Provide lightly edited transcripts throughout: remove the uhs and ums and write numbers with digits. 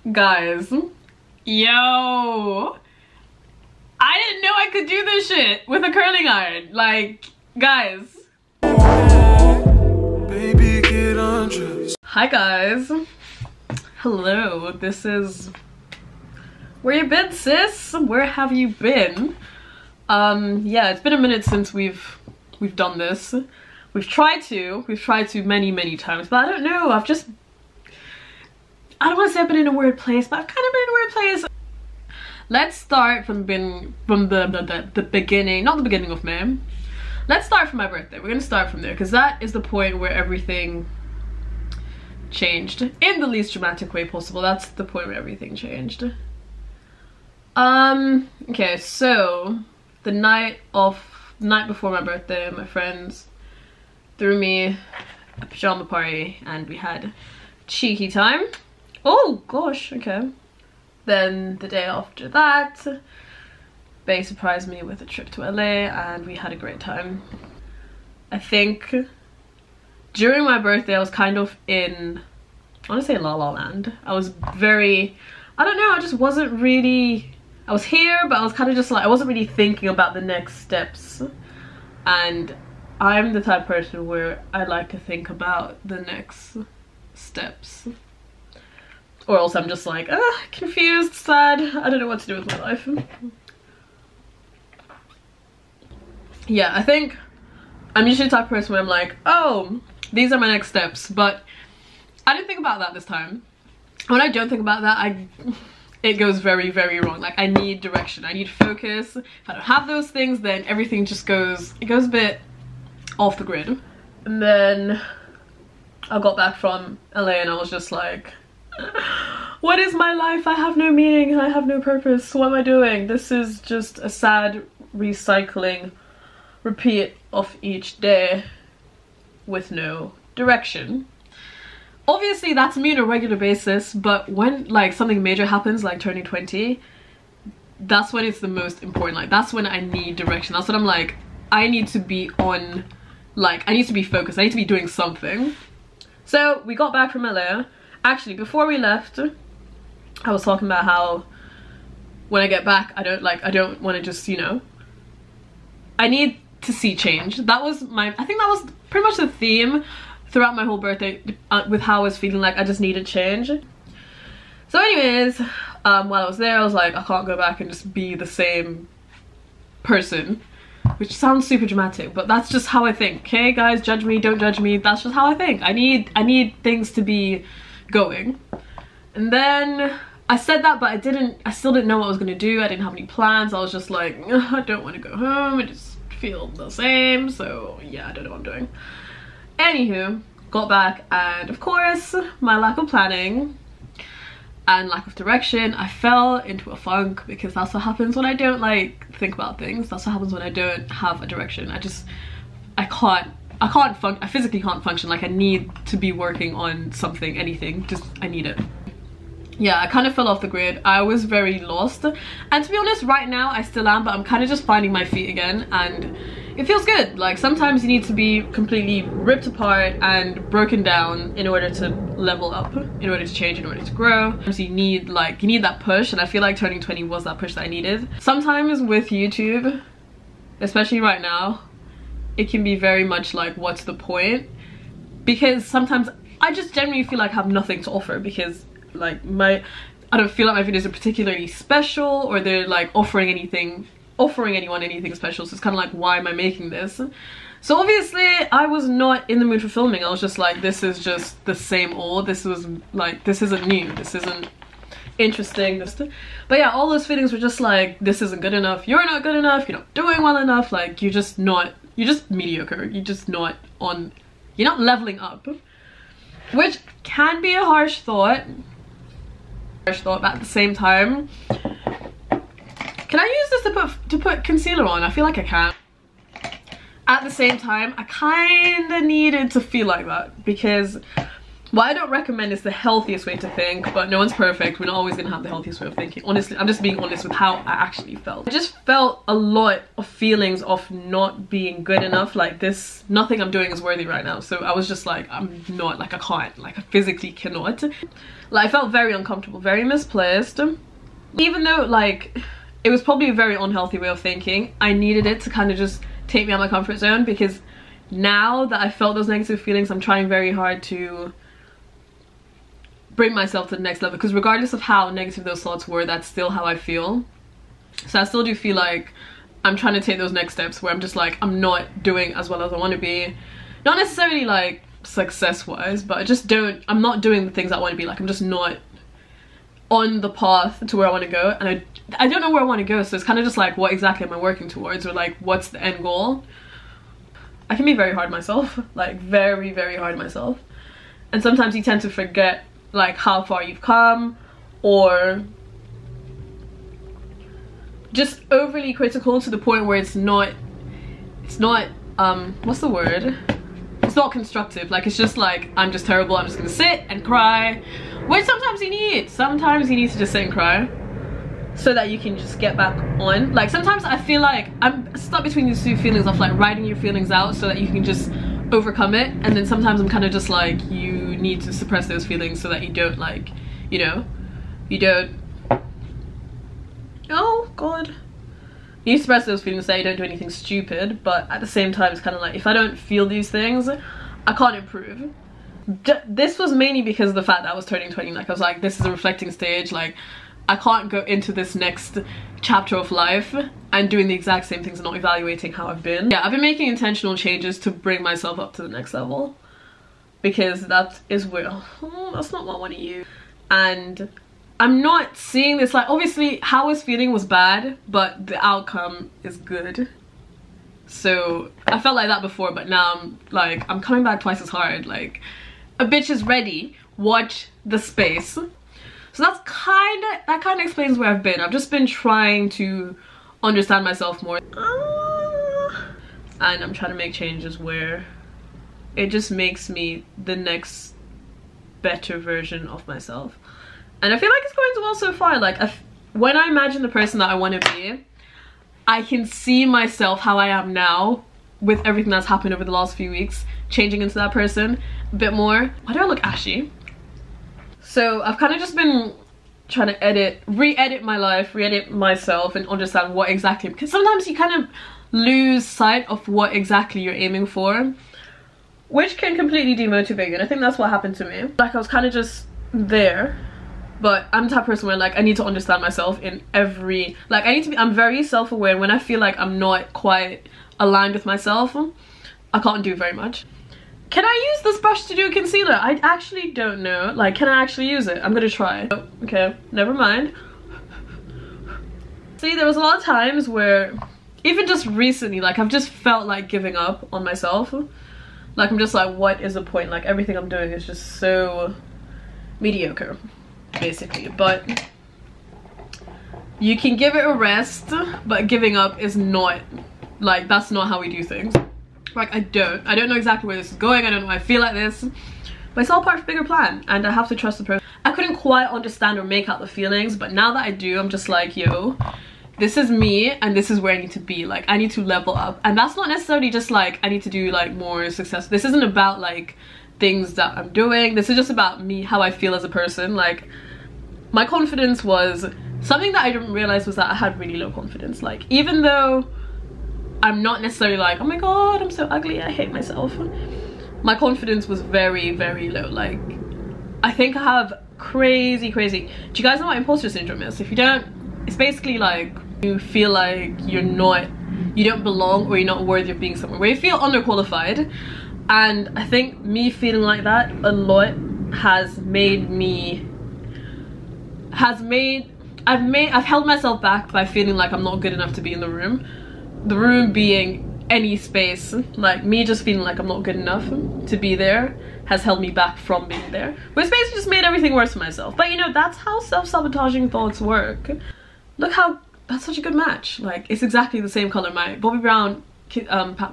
Guys, yo, I didn't know I could do this shit with a curling iron. Like, guys. Baby, get undressed. Hi guys. Hello, this is... Where you been, sis? Where have you been? Yeah, it's been a minute since we've done this. We've tried to many times, but I don't know, I don't want to say I've been in a weird place, but I've kind of been in a weird place. Let's start from the beginning, not the beginning of May. Let's start from my birthday. We're gonna start from there because that is the point where everything changed in the least dramatic way possible. That's the point where everything changed. Okay, so the night before my birthday, my friends threw me a pajama party and we had cheeky time. Oh gosh, okay. Then the day after that, Bae surprised me with a trip to LA and we had a great time. I think during my birthday I was kind of in, I want to say La La Land. I was very, I don't know, I just wasn't really, I was here but I was kind of just like, I wasn't really thinking about the next steps. And I'm the type of person where I like to think about the next steps. Or else I'm just like, confused, sad, I don't know what to do with my life. Yeah, I think I'm usually the type of person where I'm like, oh, these are my next steps, but I didn't think about that this time. When I don't think about that, it goes very wrong. Like, I need direction, I need focus. If I don't have those things, then everything just goes, it goes a bit off the grid. And then I got back from LA and I was just like, what is my life? I have no meaning, I have no purpose, what am I doing? This is just a sad recycling repeat of each day with no direction. Obviously that's me on a regular basis, but when like something major happens, like turning 20, that's when it's the most important. Like, that's when I need direction. That's when I'm like, I need to be on, like, I need to be focused, I need to be doing something. So we got back from LA. Actually, before we left, I was talking about how when I get back, I don't want to just, you know, I need to see change. That was I think that was pretty much the theme throughout my whole birthday, with how I was feeling. Like, I just needed change. So anyways, while I was there, I was like, I can't go back and just be the same person, which sounds super dramatic, but that's just how I think. Okay guys, judge me, don't judge me, that's just how I think. I need things to be going. And then I said that, but I still didn't know what I was gonna do. I didn't have any plans. I was just like, I don't want to go home, I just feel the same, so yeah, I don't know what I'm doing. Anywho, got back, and of course my lack of planning and lack of direction, I fell into a funk, because that's what happens when I don't like think about things. That's what happens when I don't have a direction. I physically can't function. Like, I need to be working on something, anything, just I need it. Yeah, I kind of fell off the grid. I was very lost, and to be honest, right now I still am, but I'm kind of just finding my feet again, and it feels good. Like, sometimes you need to be completely ripped apart and broken down in order to level up, in order to change, in order to grow. So you need that push, and I feel like turning 20 was that push that I needed. Sometimes with YouTube, especially right now, it can be very much like, what's the point? Because sometimes I just genuinely feel like I have nothing to offer, because like I don't feel like my videos are particularly special, or they're like offering anyone anything special. So it's kind of like, why am I making this? So obviously I was not in the mood for filming. I was just like, this is just the same old. This was like, this isn't new, this isn't interesting. But yeah, all those feelings were just like, this isn't good enough, you're not good enough, you're not doing well enough, like, you're just mediocre, you're not leveling up. Which can be a harsh thought, but at the same time, can I use this to put concealer on? I feel like I can. At the same time, I kind of needed to feel like that, because what I don't recommend is the healthiest way to think, but no one's perfect. We're not always gonna have the healthiest way of thinking. Honestly, I'm just being honest with how I actually felt. I just felt a lot of feelings of not being good enough. Like this, nothing I'm doing is worthy right now. So I was just like, I'm not, like I can't, like I physically cannot. Like I felt very uncomfortable, very misplaced. Even though like, it was probably a very unhealthy way of thinking, I needed it to kind of just take me out of my comfort zone, because now that I felt those negative feelings, I'm trying very hard to bring myself to the next level, because regardless of how negative those thoughts were, that's still how I feel. So I still do feel like I'm trying to take those next steps where I'm just like, I'm not doing as well as I want to be. Not necessarily like success wise, but I'm not doing the things I want to be. Like I'm just not on the path to where I want to go, and I don't know where I want to go. So it's kind of just like, what exactly am I working towards, or like what's the end goal? I can be very hard on myself, like very, very hard on myself. And sometimes you tend to forget like how far you've come, or just overly critical to the point where it's not what's the word? It's not constructive. Like it's just like, I'm just terrible, I'm just gonna sit and cry. Which sometimes you need. Sometimes you need to just sit and cry so that you can just get back on. Like sometimes I feel like I'm stuck between these two feelings of like writing your feelings out so that you can just overcome it, and then sometimes I'm kind of just like, you need to suppress those feelings so that you don't, like, you know, you don't, oh god, you suppress those feelings so that you don't do anything stupid. But at the same time, it's kind of like, if I don't feel these things, I can't improve. This was mainly because of the fact that I was turning 20. Like I was like, this is a reflecting stage, like I can't go into this next chapter of life and doing the exact same things and not evaluating how I've been. Yeah, I've been making intentional changes to bring myself up to the next level, because that is where, that's not what I want to use. And I'm not seeing this, like obviously how I was feeling was bad, but the outcome is good. So I felt like that before, but now I'm like, I'm coming back twice as hard. Like a bitch is ready, watch the space. So that kind of explains where I've been. I've just been trying to understand myself more, and I'm trying to make changes where it just makes me the next better version of myself. And I feel like it's going well so far. Like when I imagine the person that I want to be, I can see myself how I am now with everything that's happened over the last few weeks, changing into that person a bit more. Why do I look ashy? So I've kind of just been trying to re-edit my life, re-edit myself, and understand what exactly, because sometimes you kind of lose sight of what exactly you're aiming for, which can completely demotivate you. And I think that's what happened to me. Like I was kind of just there, but I'm the type of person where like I need to understand myself in every, like I need to be, I'm very self-aware. When I feel like I'm not quite aligned with myself, I can't do very much. Can I use this brush to do a concealer? I actually don't know. Like, can I actually use it? I'm gonna try. Oh, okay, never mind. See, there was a lot of times where, even just recently, like I've just felt like giving up on myself. Like I'm just like, what is the point? Like everything I'm doing is just so mediocre, basically. But you can give it a rest, but giving up is not, like that's not how we do things. Like I don't know exactly where this is going. I don't know why I feel like this, but it's all part of a bigger plan, and I have to trust the process. I couldn't quite understand or make out the feelings, but now that I do, I'm just like, yo, this is me and this is where I need to be. Like I need to level up, and that's not necessarily just like I need to do like more success. This isn't about like things that I'm doing. This is just about me, how I feel as a person. Like my confidence was something that I didn't realize was that I had really low confidence. Like even though I'm not necessarily like, oh my god, I'm so ugly, I hate myself, my confidence was very, very low. Like I think I have crazy, do you guys know what imposter syndrome is? If you don't, it's basically like you feel like you don't belong, or you're not worthy of being somewhere, where you feel underqualified. And I think me feeling like that a lot has made me, I've held myself back by feeling like I'm not good enough to be in the room. The room being any space. Like me just feeling like I'm not good enough to be there has held me back from being there, which basically just made everything worse for myself. But you know, that's how self-sabotaging thoughts work. Look how, that's such a good match. Like it's exactly the same color, my Bobbi Brown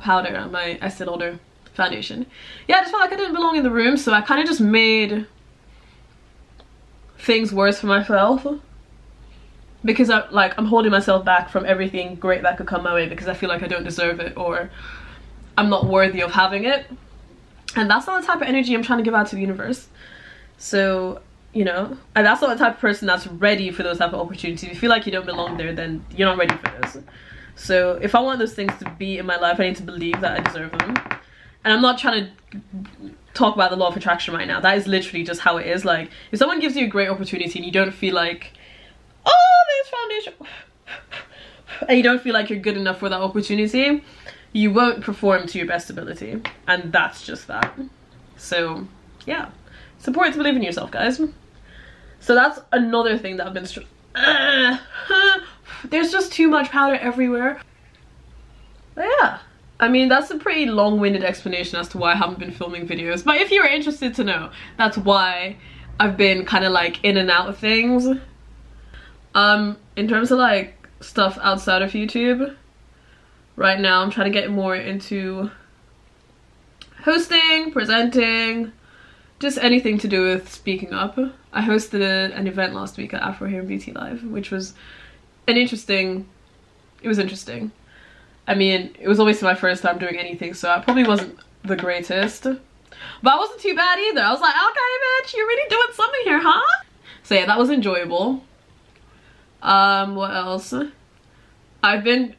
powder and my Estee Lauder foundation. Yeah, I just felt like I didn't belong in the room, so I kind of just made things worse for myself. Because I'm holding myself back from everything great that could come my way because I feel like I don't deserve it or I'm not worthy of having it. And that's not the type of energy I'm trying to give out to the universe. So, you know, and that's not the type of person that's ready for those type of opportunities. If you feel like you don't belong there, then you're not ready for this. So if I want those things to be in my life, I need to believe that I deserve them. And I'm not trying to talk about the law of attraction right now. That is literally just how it is. Like, if someone gives you a great opportunity and you don't feel like, oh, there's foundation, and you don't feel like you're good enough for that opportunity, you won't perform to your best ability. And that's just that. So yeah, it's important to believe in yourself, guys. So that's another thing that I've been there's just too much powder everywhere. But yeah, I mean, that's a pretty long-winded explanation as to why I haven't been filming videos. But if you're interested to know, that's why I've been kind of like in and out of things. In terms of like stuff outside of YouTube, right now I'm trying to get more into hosting, presenting, just anything to do with speaking up. I hosted an event last week at Afro Hair and Beauty Live, which was interesting. I mean, it was obviously my first time doing anything, so I probably wasn't the greatest. But I wasn't too bad either. I was like, okay, bitch, you're really doing something here, huh? So yeah, that was enjoyable. What else? I've been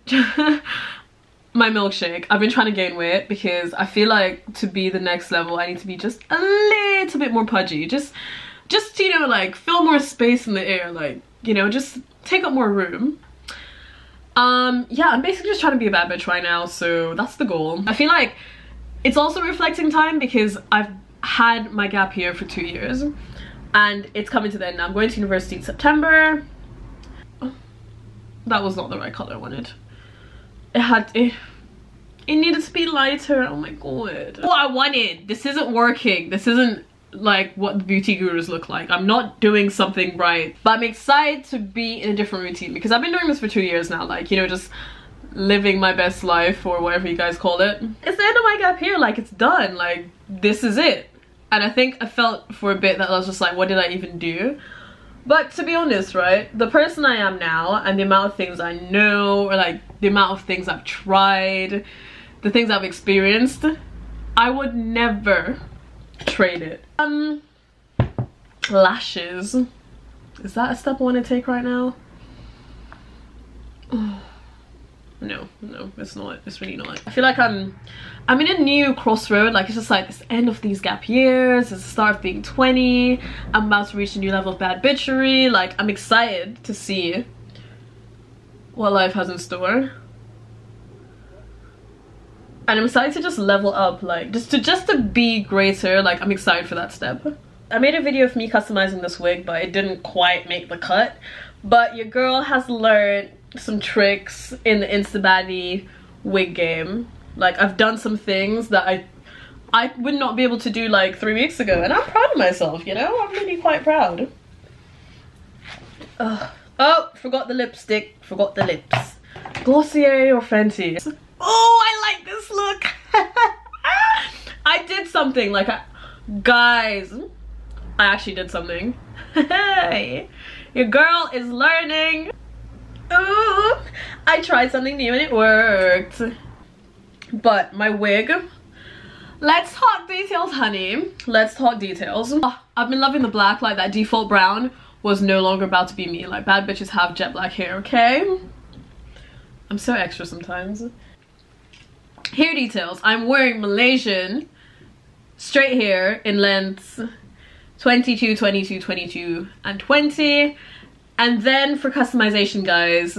my milkshake. I've been trying to gain weight because I feel like to be the next level I need to be just a little bit more pudgy. Just you know, like fill more space in the air, like, you know, just take up more room. Yeah, I'm basically just trying to be a bad bitch right now, so that's the goal. I feel like it's also reflecting time because I've had my gap year for 2 years and it's coming to the end. I'm going to university in September. That was not the right color I wanted. It needed to be lighter. Oh my god. What I wanted. This isn't working. This isn't like what the beauty gurus look like. I'm not doing something right. But I'm excited to be in a different routine because I've been doing this for 2 years now. Like, you know, just living my best life or whatever you guys call it. It's the end of my gap year. Like, it's done. Like, this is it. And I think I felt for a bit that I was just like, what did I even do? But to be honest, right, the person I am now and the amount of things I know, or like the amount of things I've tried, the things I've experienced, I would never trade it. Lashes. Is that a step I want to take right now? No, it's not. It's really not. I feel like I'm in a new crossroad. Like, it's just like it's the end of these gap years. It's the start of being 20. I'm about to reach a new level of bad bitchery. Like, I'm excited to see what life has in store. And I'm excited to just level up, like just to be greater. Like, I'm excited for that step. I made a video of me customizing this wig, but it didn't quite make the cut. But your girl has learned some tricks in the Instabaddie wig game. Like, I've done some things that I would not be able to do like 3 weeks ago, and I'm proud of myself, you know? I'm really quite proud. Oh, forgot the lipstick, forgot the lips. Glossier or Fenty? Oh, I like this look. I did something, like, guys, I actually did something. Hey, your girl is learning. Ooh, I tried something new and it worked. But my wig, let's talk details, honey. Let's talk details. I've been loving the black. Like, that default brown was no longer about to be me. Like, bad bitches have jet black hair, okay? I'm so extra sometimes. Hair details. I'm wearing Malaysian straight hair in lengths 22, 22, 22, and 20. And then for customization, guys,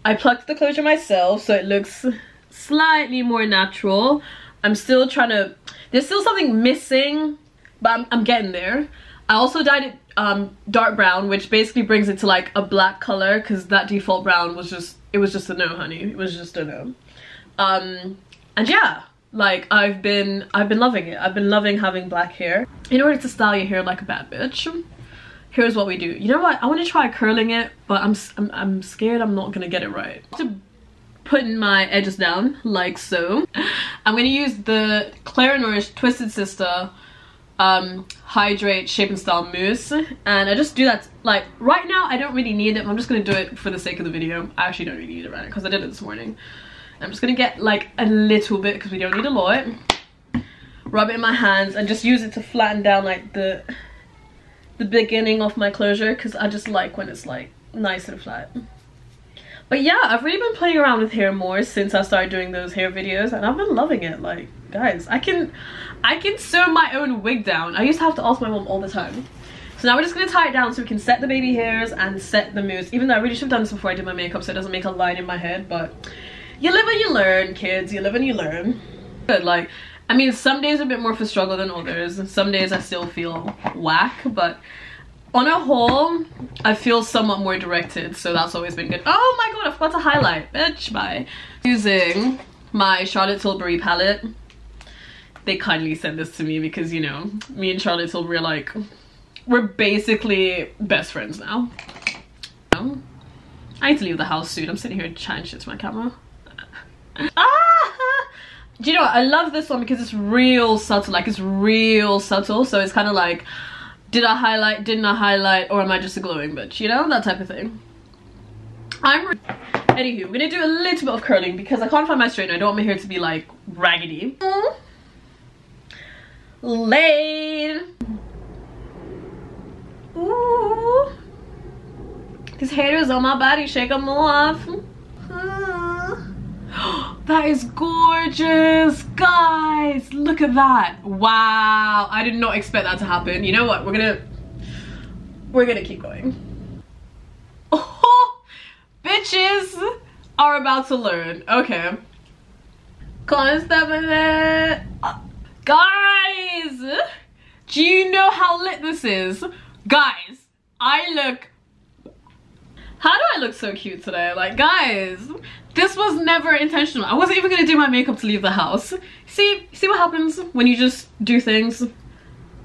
I plucked the closure myself so it looks slightly more natural. I'm still trying to, there's still something missing, but I'm getting there. I also dyed it dark brown, which basically brings it to like a black color, because that default brown was just, it was just a no, honey. It was just a no. And yeah, like, I've been loving it. I've been loving having black hair. In order to style your hair like a bad bitch, here's what we do. You know what? I want to try curling it, but I'm scared I'm not gonna get it right. To putting my edges down like so, I'm gonna use the Clear Nourish Twisted Sister Hydrate Shape and Style Mousse, and I just do that. Like right now I don't really need it, but I'm just gonna do it for the sake of the video. I actually don't really need it right now because I did it this morning. I'm just gonna get like a little bit because we don't need a lot. Rub it in my hands and just use it to flatten down like the beginning of my closure, because I just like when it's like nice and flat. But yeah, I've really been playing around with hair more since I started doing those hair videos, and I've been loving it. Like, guys, I can sew my own wig down. I used to have to ask my mom all the time. So now we're just gonna tie it down so we can set the baby hairs and set the mousse, even though I really should have done this before I did my makeup so it doesn't make a line in my head. But you live and you learn, kids. You live and you learn. Good. Like, I mean, some days are a bit more of a struggle than others. Some days I still feel whack, but on a whole, I feel somewhat more directed, so that's always been good. Oh my god, I forgot to highlight. Bitch, bye. Using my Charlotte Tilbury palette. They kindly sent this to me because, you know, me and Charlotte Tilbury are like, we're basically best friends now. I need to leave the house soon. I'm sitting here chatting shit to my camera. Do you know what? I love this one because it's real subtle. Like, it's real subtle, so it's kind of like, did I highlight, didn't I highlight, or am I just a glowing bitch? You know, that type of thing. Anywho, we're gonna do a little bit of curling because I can't find my straightener. I don't want my hair to be like raggedy. Laid. Ooh. These haters on my body, shake them off. That is gorgeous, guys. Look at that. Wow, I did not expect that to happen. You know what, we're gonna keep going. Oh, bitches are about to learn. Okay, can't stop it. Guys, do you know how lit this is? Guys, how do I look so cute today? Like, guys, this was never intentional. I wasn't even gonna do my makeup to leave the house. See what happens when you just do things?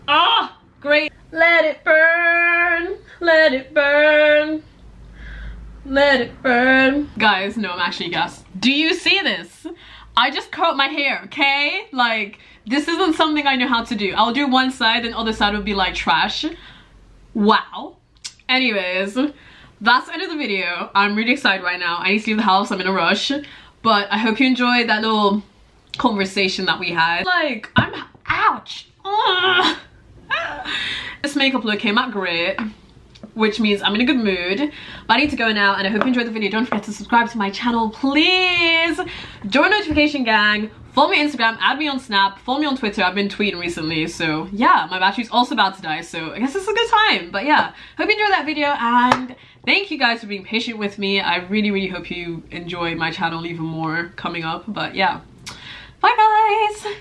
Ah, great. Let it burn, let it burn, let it burn. Guys, no, I'm actually gassed. Do you see this? I just curled my hair, okay? Like, this isn't something I know how to do. I'll do one side and the other side will be like trash. Wow. Anyways, that's the end of the video. I'm really excited right now. I need to leave the house. I'm in a rush. But I hope you enjoyed that little conversation that we had. Like, ouch. This makeup look came out great, which means I'm in a good mood. But I need to go now, and I hope you enjoyed the video. Don't forget to subscribe to my channel, please. Join notification gang. Follow me on Instagram, add me on Snap, follow me on Twitter. I've been tweeting recently, so yeah, my battery's also about to die, so I guess it's a good time. But yeah, hope you enjoyed that video, and thank you guys for being patient with me. I really hope you enjoy my channel even more coming up. But yeah, bye guys.